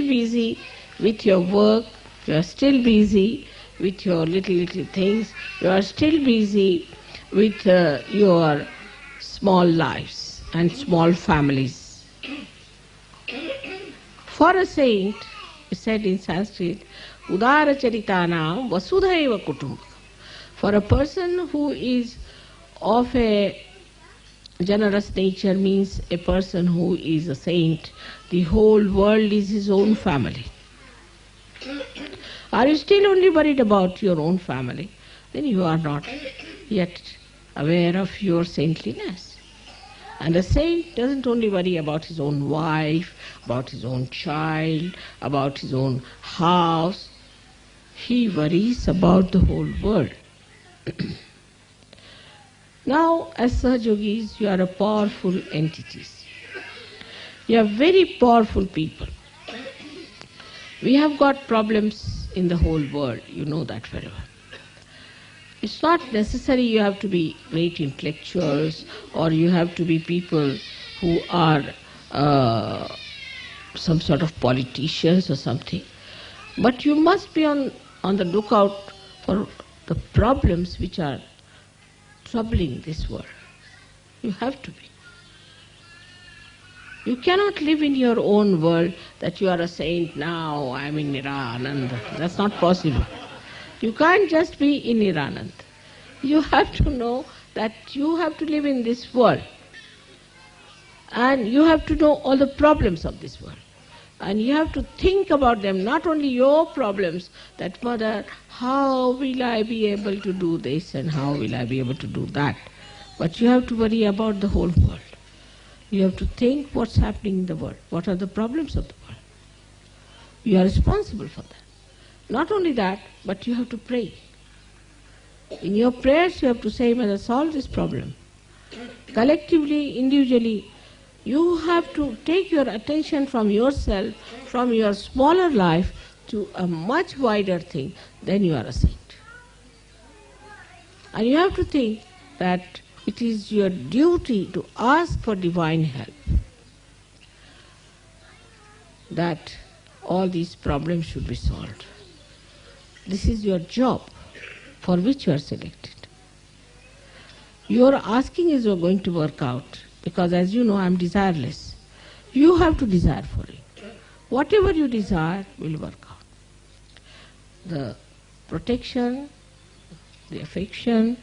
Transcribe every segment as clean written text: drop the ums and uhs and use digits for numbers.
busy with your work, you are still busy with your little things, you are still busy with your small lives and small families. For a saint, it said in Sanskrit, Udara Charitanam Vasudhaiva Kutumbakam. For a person who is of a generous nature, means a person who is a saint, the whole world is his own family. Are you still only worried about your own family? Then you are not yet aware of your saintliness. And a saint doesn't only worry about his own wife, about his own child, about his own house. He worries about the whole world. Now, as Sahajogis, you are a powerful entities. You are very powerful people. We have got problems in the whole world, you know that very well. It's not necessary you have to be great intellectuals or you have to be people who are some sort of politicians or something. But you must be on the lookout for the problems which are troubling this world. You have to be. You cannot live in your own world that you are a saint now, I am in Niranand. That's not possible. You can't just be in Niranand. You have to know that you have to live in this world. And you have to know all the problems of this world. And you have to think about them, not only your problems, that mother, how will I be able to do this and how will I be able to do that? But you have to worry about the whole world. You have to think what's happening in the world, what are the problems of the world. You are responsible for that. Not only that, but you have to pray. In your prayers you have to say, Mother, solve this problem. Collectively, individually, you have to take your attention from yourself, from your smaller life, to a much wider thing. Then you are a saint. And you have to think that it is your duty to ask for divine help, that all these problems should be solved. This is your job for which you are selected. Your asking is going to work out because, as you know, I am desireless. You have to desire for it. Whatever you desire will work out. The protection, the affection,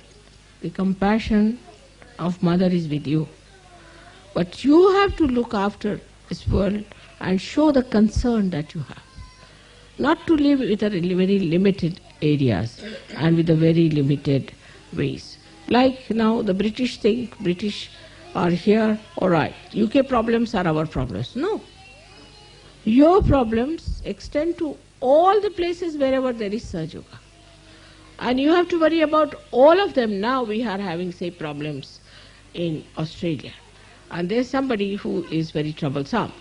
the compassion of Mother is with you. But you have to look after this world and show the concern that you have. Not to live with a very limited areas and with a very limited ways. Like now the British think, British are here, all right, UK problems are our problems. No. Your problems extend to all the places wherever there is Sahaja Yoga. And you have to worry about all of them. Now we are having, say, problems in Australia. And there's somebody who is very troublesome.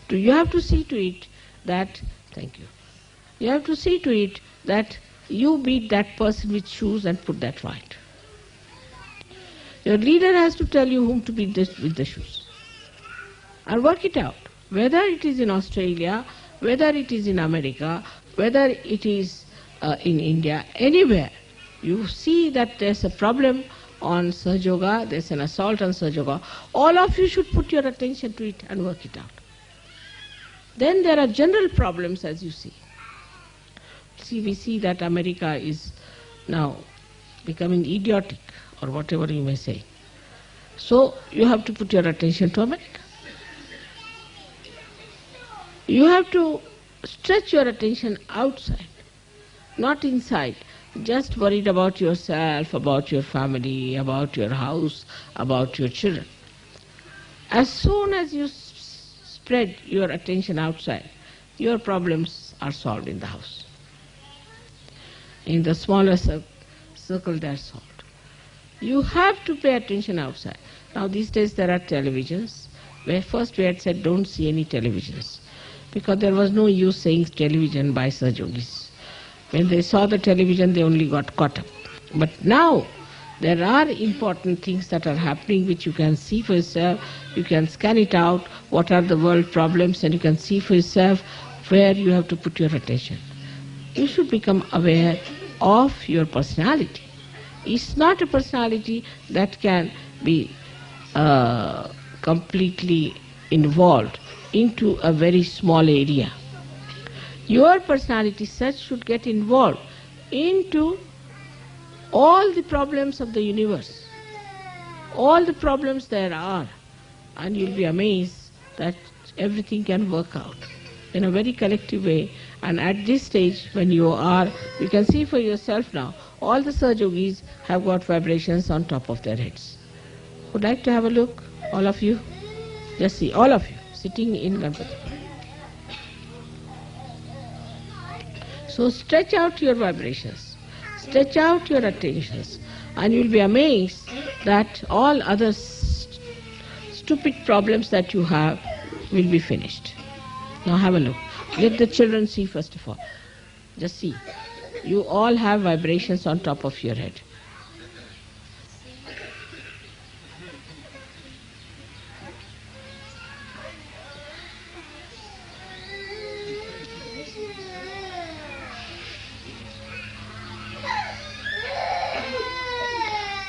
So you have to see to it that, thank you, you have to see to it that you beat that person with shoes and put that right. Your leader has to tell you whom to beat with the shoes. And work it out. Whether it is in Australia, whether it is in America, whether it is in India, anywhere, you see that there's a problem on Sahaja Yoga, there's an assault on Sahaja Yoga, all of you should put your attention to it and work it out. Then there are general problems, as you see. See, we see that America is now becoming idiotic, or whatever you may say. So you have to put your attention to America. You have to stretch your attention outside, not inside. Just worried about yourself, about your family, about your house, about your children. As soon as you spread your attention outside, your problems are solved in the house. In the smaller circle they are solved. You have to pay attention outside. Now these days there are televisions, where first we had said don't see any televisions, because there was no use saying television by Sahaja Yogis. When they saw the television, they only got caught up. But now there are important things that are happening which you can see for yourself. You can scan it out, what are the world problems, and you can see for yourself where you have to put your attention. You should become aware of your personality. It's not a personality that can be completely involved into a very small area. Your personality such should get involved into all the problems of the universe, all the problems there are, and you'll be amazed that everything can work out in a very collective way. And at this stage, when you can see for yourself now, all the Sahaja Yogis have got vibrations on top of their heads. Would like to have a look, all of you? Just see, all of you, sitting in Ganpati. So stretch out your vibrations, stretch out your attentions, and you'll be amazed that all other stupid problems that you have will be finished. Now have a look. Let the children see first of all. Just see. You all have vibrations on top of your head.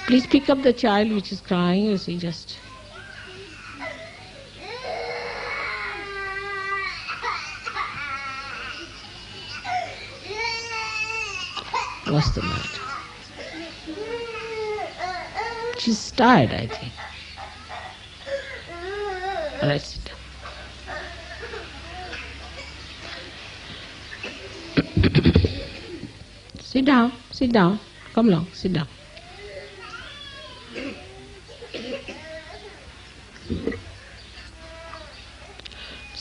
Please pick up the child which is crying, you see, just. What's the matter? She's tired, I think. All right, sit down. Sit down, sit down. Come along, sit down.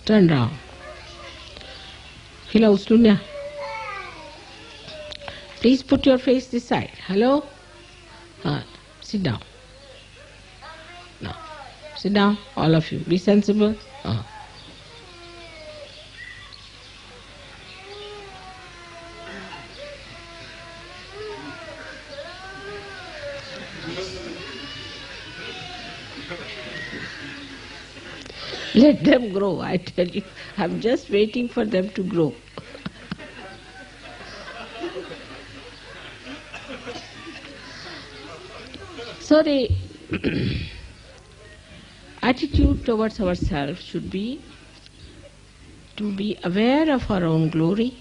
Turn round. Hello, Stunya. Please put your face this side. Hello? Sit down. Now, sit down, all of you. Be sensible. Let them grow, I tell you. I'm just waiting for them to grow. So the attitude towards ourselves should be to be aware of our own glory,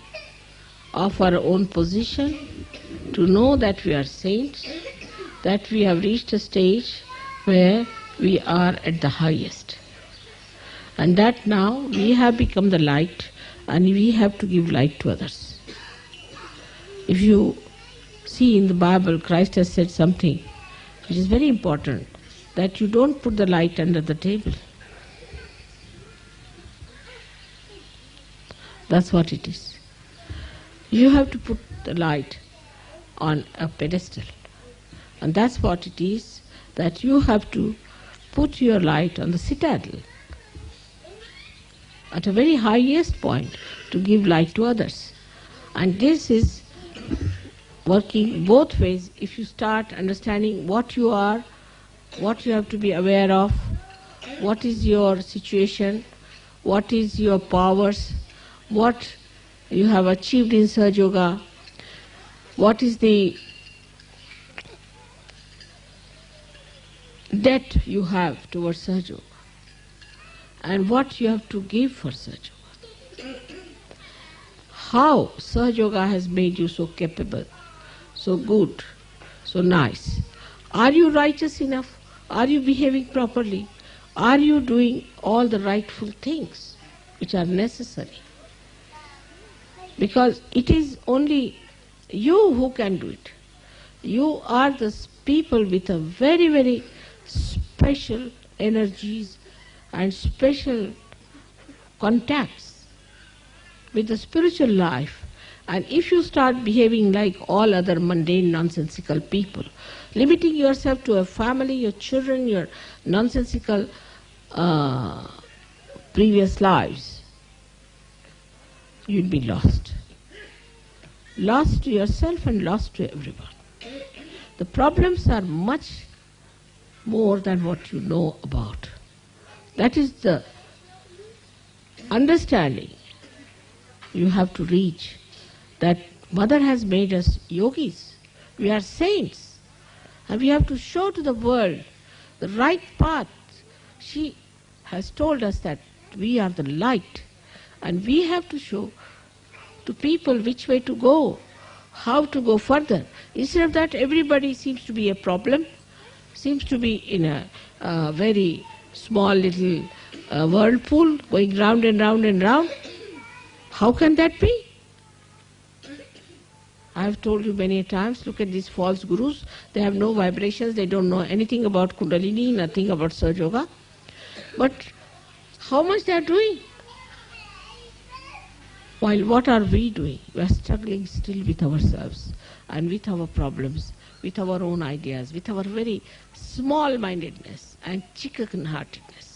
of our own position, to know that we are saints, that we have reached a stage where we are at the highest. And that now we have become the light and we have to give light to others. If you see in the Bible, Christ has said something which is very important, that you don't put the light under the table. That's what it is. You have to put the light on a pedestal. And that's what it is, that you have to put your light on the citadel, at a very highest point, to give light to others. And this is working both ways. If you start understanding what you are, what you have to be aware of, what is your situation, what is your powers, what you have achieved in Sahaja Yoga, what is the debt you have towards Sahaja Yoga, and what you have to give for Sahaja Yoga. How Sahaja Yoga has made you so capable, so good, so nice. Are you righteous enough? Are you behaving properly? Are you doing all the rightful things which are necessary? Because it is only you who can do it. You are the people with a very, very special energies and special contacts with the spiritual life. And if you start behaving like all other mundane, nonsensical people, limiting yourself to a family, your children, your nonsensical previous lives, you'd be lost. Lost to yourself and lost to everyone. The problems are much more than what you know about. That is the understanding you have to reach. That Mother has made us yogis. We are saints. And we have to show to the world the right path. She has told us that we are the light. And we have to show to people which way to go, how to go further. Instead of that, everybody seems to be a problem, seems to be in a very small little whirlpool going round and round and round. How can that be? I have told you many times, look at these false gurus. They have no vibrations, they don't know anything about Kundalini, nothing about Sahaja Yoga. But how much they are doing? While what are we doing? We are struggling still with ourselves and with our problems, with our own ideas, with our very small-mindedness and chicken-heartedness.